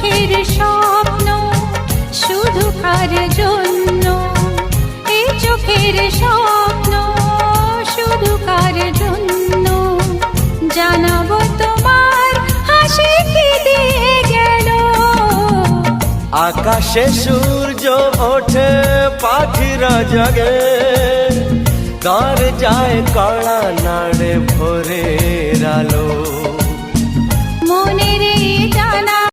চোখের স্বপ্ন শুধু কার জন্য, এই চোখের স্বপ্ন শুধু কার জন্য, জানাবো তোমার হাসি কি দিয়ে গেল। আকাশে সূর্য ওঠে পাখিরা জাগে, দরজায় কড়া নাড়ে ভোরের আলো। মনের এই জানা